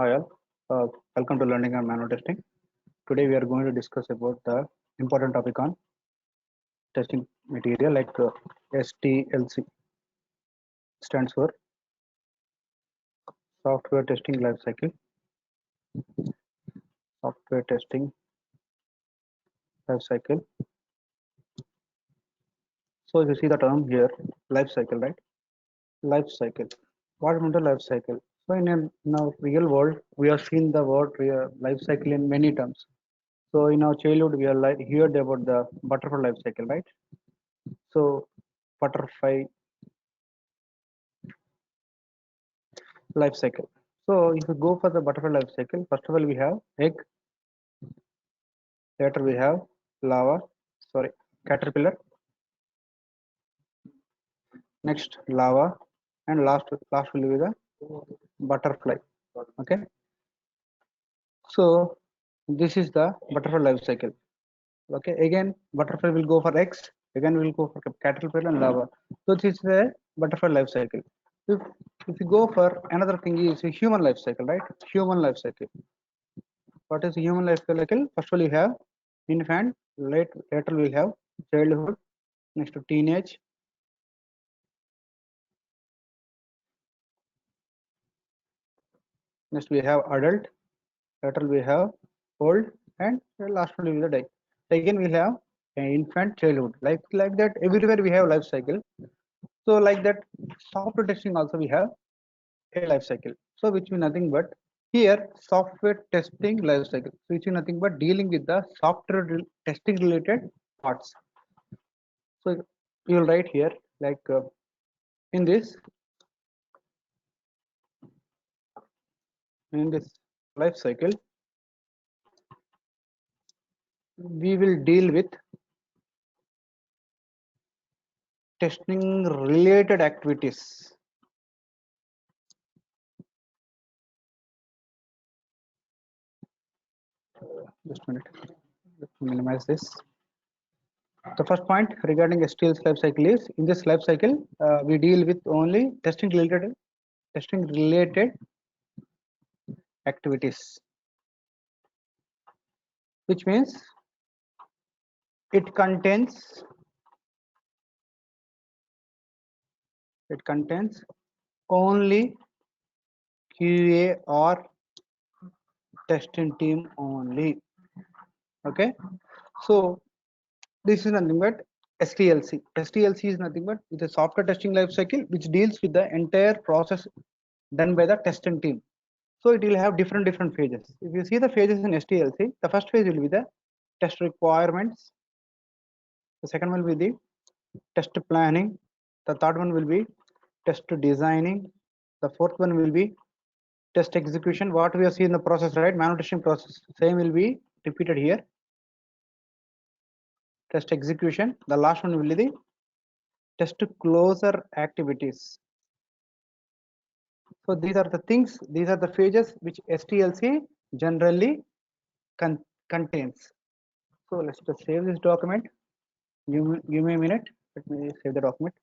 Hi all, welcome to Learning and Manual Testing. Today we are going to discuss about the important topic on testing material like STLC stands for Software Testing Life Cycle. Software Testing Life Cycle. So if you see the term here, life cycle, right? Life cycle. What means the life cycle? So in our real world, we have seen the word life cycle in many terms. So in our childhood, we are heard about the butterfly life cycle, right? So butterfly life cycle. So if you go for the butterfly life cycle, first of all we have egg, later we have caterpillar, next larva, and last will be the butterfly. Okay. So this is the butterfly life cycle. Okay. Again, butterfly will go for eggs. Again, we'll go for caterpillar and larva. So this is the butterfly life cycle. If if you go for another thing is a human life cycle, right? Human life cycle. What is human life cycle? First of all, you have infant, later we have childhood, next to teenage, next we have adult, later we have old, and last one will be the die. Again we have infant, childhood, like that. Everywhere we have life cycle. So like that, software testing also we have a life cycle. So which means nothing but here software testing life cycle, which is nothing but dealing with the software testing related parts. So you will write here like in this life cycle we will deal with testing related activities. Just a minute, let me minimize this. The first point regarding STLC life cycle is in this life cycle we deal with only testing related activities, which means it contains only QA or testing team only. Okay, so this is nothing but STLC. STLC is nothing but it's a software testing life cycle which deals with the entire process done by the testing team. So it will have different phases. If you see the phases in STLC, the first phase will be the test requirements. The second one will be the test planning. The third one will be test designing. The fourth one will be test execution. What we have seen in the process, right? Manual testing process. Same will be repeated here. Test execution. The last one will be the test closure activities. So these are the things, these are the phases which STLC generally contains. So let's just save this document. Give me a minute. Let me save the document.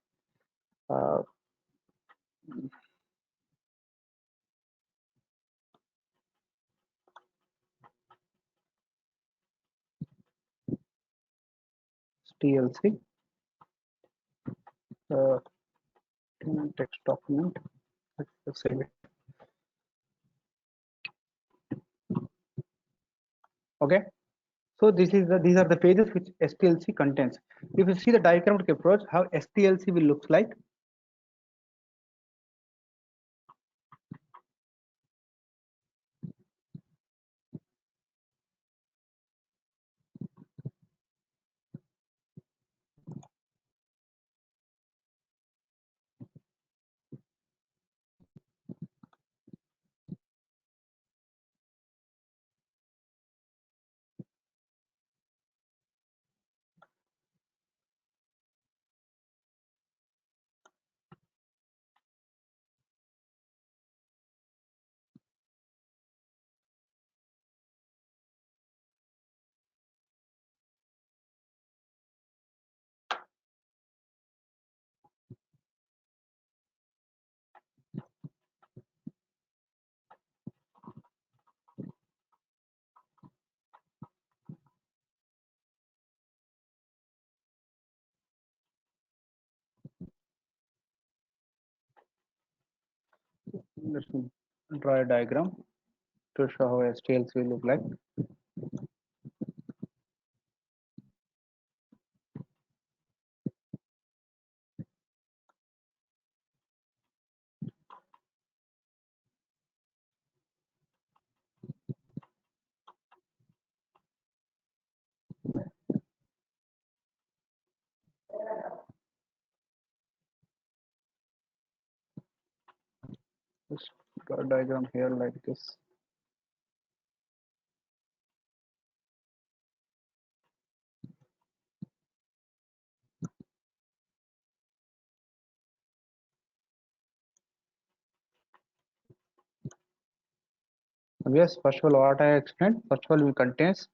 STLC text document. Let's save it. Okay. So these are the pages which STLC contains. If you see the diagrammatic approach, how STLC will look like. Let's draw a diagram to show how STLC will look like. Just draw a diagram here like this. Yes, first of all, what I explained, first of all, we contains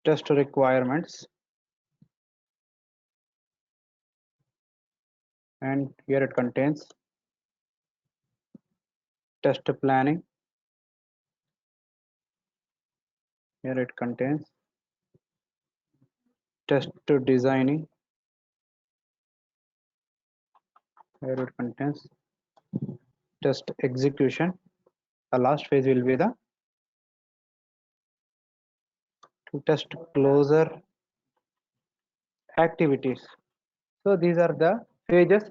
test requirements, and here it contains test planning, here it contains test designing, here it contains test execution. The last phase will be the to test closer activities. So these are the phases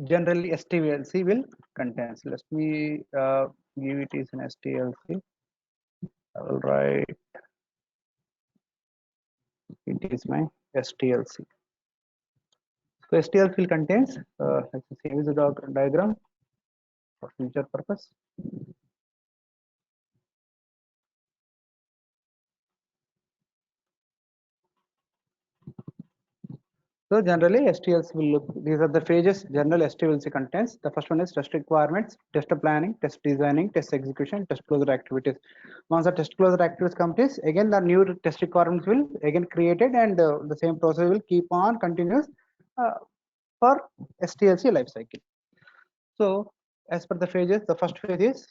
generally STLC will contains. Let me give it is an STLC. I will write it is my STLC. So STLC will contains let's see the diagram for future purpose. So generally STLC will look, these are the phases general STLC contains. The first one is test requirements, test planning, test designing, test execution, test closure activities. Once the test closure activities completes, again the new test requirements will again created, and the same process will keep on continuous for STLC life cycle. So as per the phases, the first phase is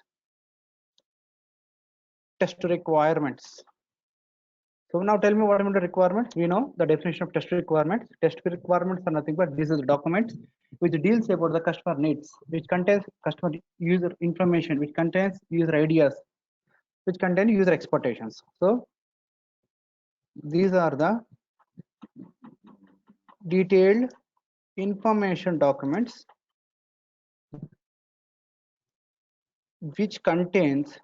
test requirements. So now tell me what are the requirements. We know the definition of test requirements. Test requirements are nothing but these are the documents which deals about the customer needs, which contains customer user information, which contains user ideas, which contain user expectations. So these are the detailed information documents which contains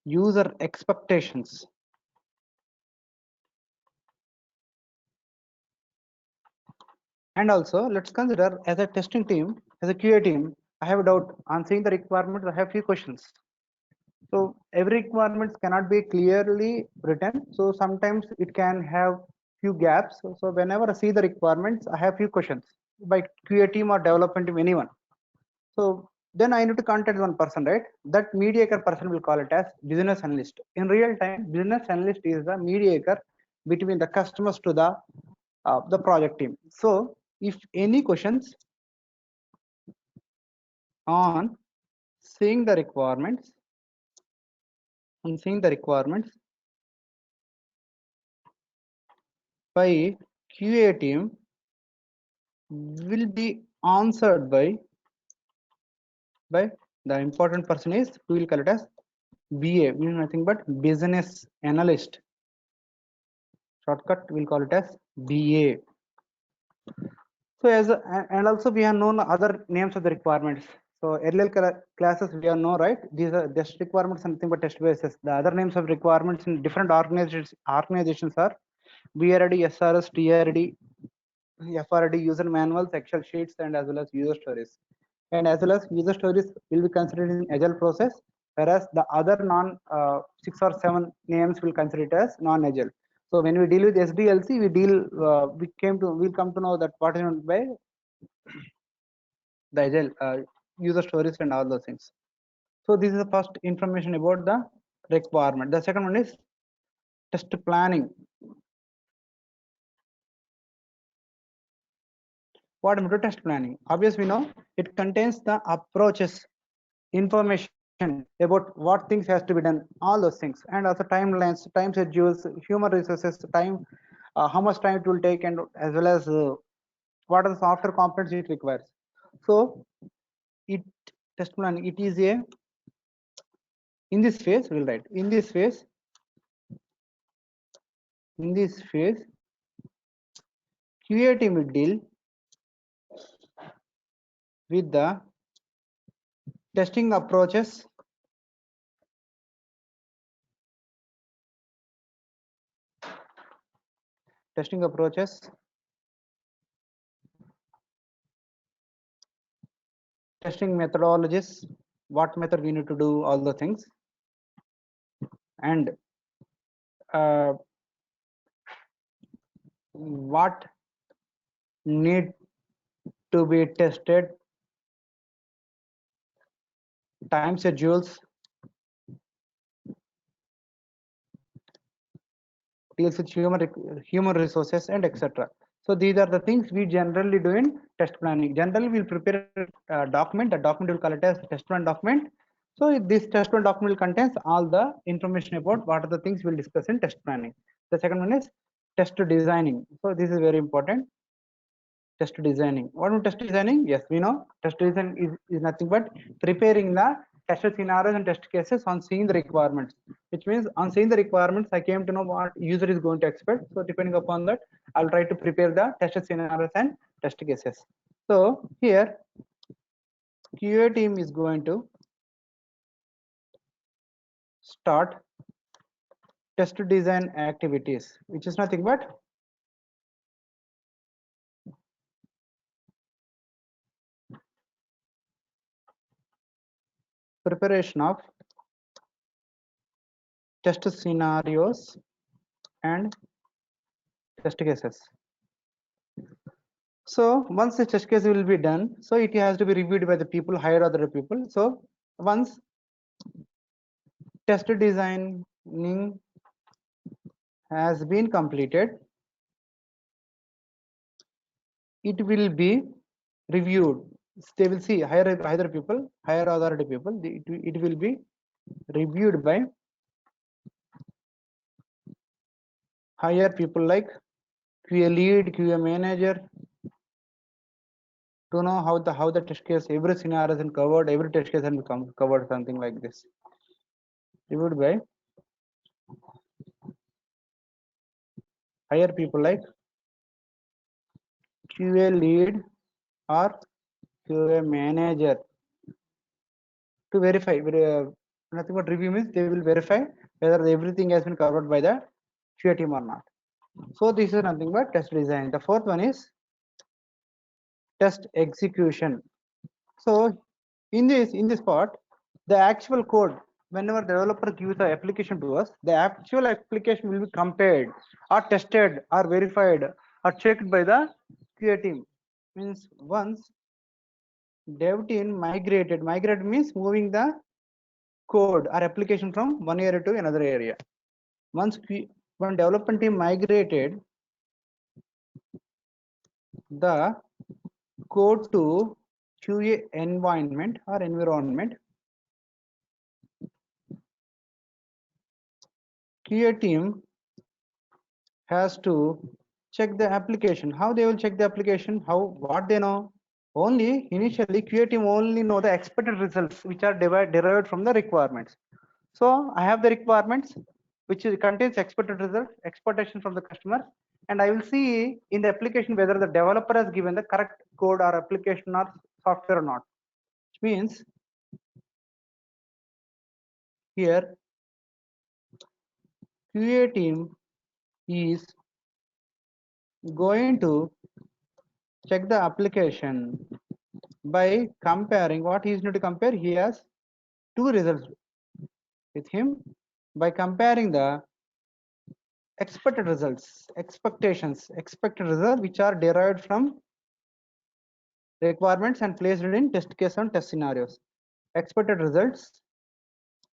user expectations. And also let's consider as a testing team, as a QA team, I have a doubt on seeing the requirements. I have few questions. So every requirements cannot be clearly written. So sometimes it can have few gaps. So whenever I see the requirements, I have few questions by QA team or development team, anyone. So then I need to contact one person, right? That mediator person will call it as business analyst. In real time, business analyst is the mediator between the customers to the project team. So if any questions on seeing the requirements, by QA team will be answered by the important person is, we will call it as BA, means nothing but business analyst. Shortcut we'll call it as BA. So as and also we have known other names of the requirements. So earlier classes we have known, right? These are test requirements, something but test basis. The other names of requirements in different organizations are BRD, SRS, TRD, FRD, user manuals, Excel sheets, and as well as user stories. And as well as user stories will be considered in agile process, whereas the other non 6 or 7 names will consider it as non-agile. So when we deal with SDLC, we'll come to know that what is meant by the agile user stories and all those things. So this is the first information about the requirement. The second one is test planning. What about test planning? Obviously, we know it contains the approaches, information about what things has to be done, all those things, and also timelines, time schedules, human resources, time how much time it will take, and as well as what are the software components it requires. So it test planning, it is a, in this phase we'll write, in this phase QA team will deal with the testing approaches testing methodologies, what method we need to do, all the things, and what need to be tested, time schedules, deals with human resources, and etc. So these are the things we generally do in test planning. Generally, we'll prepare a document. The document will call it as test plan document. So this test plan document will contains all the information about what are the things we'll discuss in test planning. The second one is test designing. So this is very important. Test designing. What is test designing? Yes, we know test design is nothing but preparing the test scenarios and test cases on seeing the requirements, which means on seeing the requirements I came to know what user is going to expect. So depending upon that, I'll try to prepare the test scenarios and test cases. So here QA team is going to start test design activities, which is nothing but preparation of test scenarios and test cases. So once the test case will be done, so it has to be reviewed by the people, higher other people. So once test designing has been completed, it will be reviewed. They will see higher people, higher authority people. It will be reviewed by higher people like QA lead, QA manager, to know how the test case, every scenario is covered, every test case has become covered, something like this. Reviewed by higher people like QA lead or QA manager to verify. Nothing but review means they will verify whether everything has been covered by the QA team or not. So this is nothing but test design. The fourth one is test execution. So in this part, the actual code, whenever the developer gives the application to us, the actual application will be compared or tested or verified or checked by the QA team. Means once dev team migrate means moving the code or application from one area to another area. Once when development team migrated the code to QA environment, QA team has to check the application. How they will check the application? What they know? Only initially QA team only know the expected results which are derived from the requirements. So I have the requirements which contains expected result, expectation from the customer, and I will see in the application whether the developer has given the correct code or application or software or not. Which means here QA team is going to check the application by comparing. What he is going to compare? He has two results with him. By comparing the expected results, expected results which are derived from requirements and placed in test case and test scenarios, expected results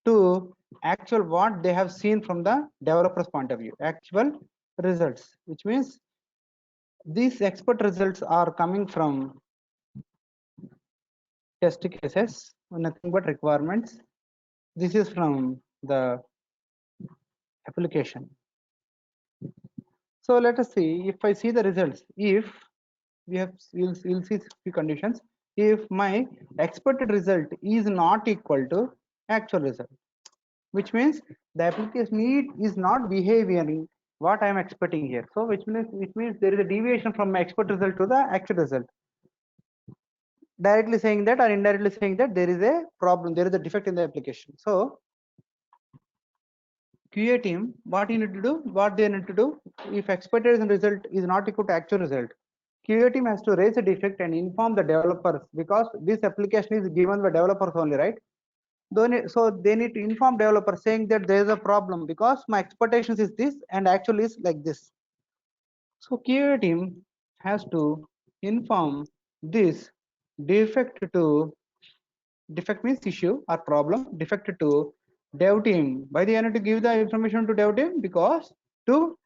to actual what they have seen from the developer's point of view, actual results, which means these expert results are coming from test cases, nothing but requirements. This is from the application. So let us see, if I see the results, if we'll see few conditions. If my expected result is not equal to actual result, which means the application is not behaving what I am expecting here. So which means there is a deviation from my expected result to the actual result. Directly saying that or indirectly saying that there is a problem, there is a defect in the application. So QA team, what you need to do, what they need to do, if expected result is not equal to actual result, QA team has to raise a defect and inform the developers, because this application is given by developers only, right? So they need to inform developers saying that there is a problem because my expectations is this and actually is like this. So QA team has to inform this defect means issue or problem, defect to dev team. Why they need to give the information to dev team? Because to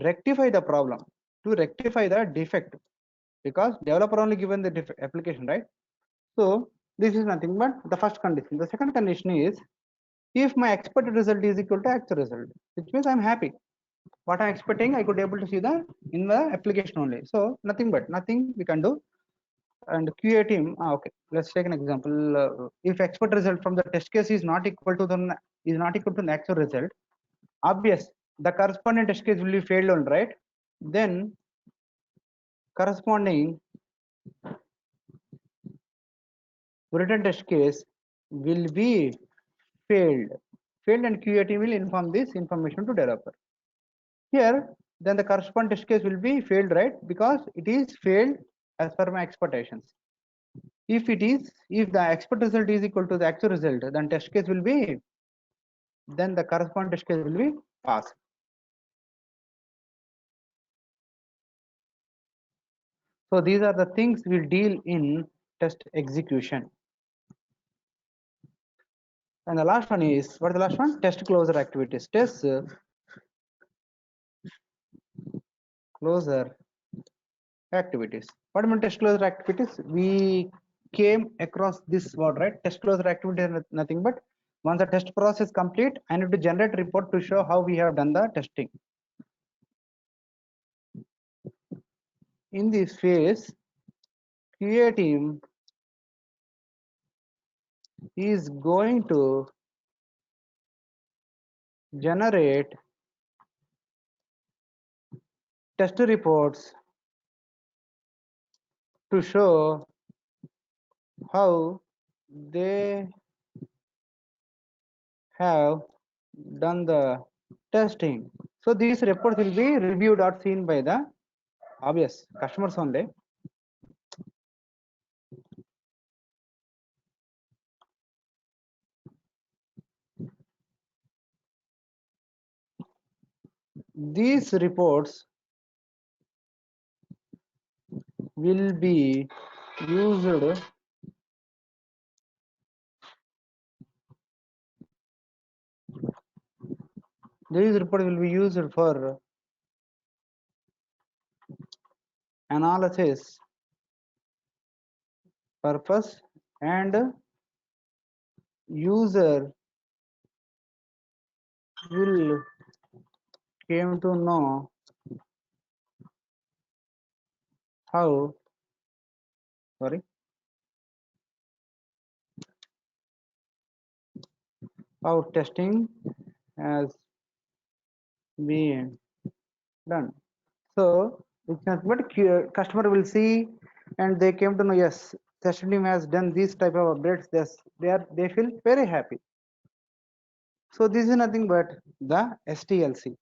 rectify the problem, to rectify the defect, because developer only given the application, right? So this is nothing but the first condition. The second condition is, if my expected result is equal to actual result, which means I'm happy. What I'm expecting, I could able to see the in the application only. So nothing we can do. And QA team, okay, let's take an example. If expected result from the test case is not equal to the actual result, obvious the corresponding test case will be failed on, right? Then corresponding written test case will be failed and QA team will inform this information to developer. Here then the corresponding test case will be failed, right? Because it is failed as per my expectations. If the expected result is equal to the actual result, then test case will be, then the corresponding test case will be passed. So these are the things we deal in test execution. And the last one is, what is the last one? Test closure activities. Test closure activities. What do you mean test closure activities? We came across this word, right? Test closure activity is nothing but once the test process complete, I need to generate a report to show how we have done the testing. In this phase, QA team is going to generate test reports to show how they have done the testing. So these reports will be reviewed or seen by the obvious customers only. These reports will be used for analysis purpose, and user will came to know how how testing has been done. So it's not but customer will see and they came to know, yes, test team has done these type of updates. Yes, they feel very happy. So this is nothing but the STLC.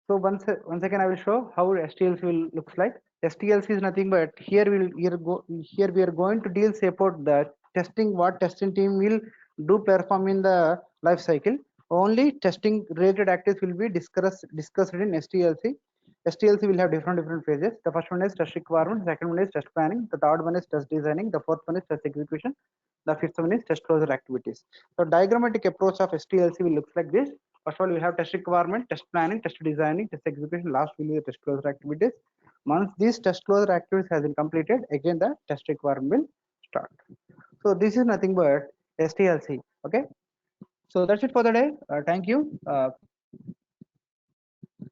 So once again I will show how STLC will looks like. STLC is nothing but here we are going to deal about the testing, what testing team will do perform in the life cycle. Only testing related activities will be discussed in STLC. STLC will have different phases. The first one is test requirement, the second one is test planning, the third one is test designing, the fourth one is test execution, the fifth one is test closure activities. So diagrammatic approach of STLC will look like this. First of all, we have test requirement, test planning, test designing, test execution. Last will be the test closure activities. Once these test closure activities has been completed, again the test requirement will start. So this is nothing but STLC. Okay. So that's it for the day. Thank you.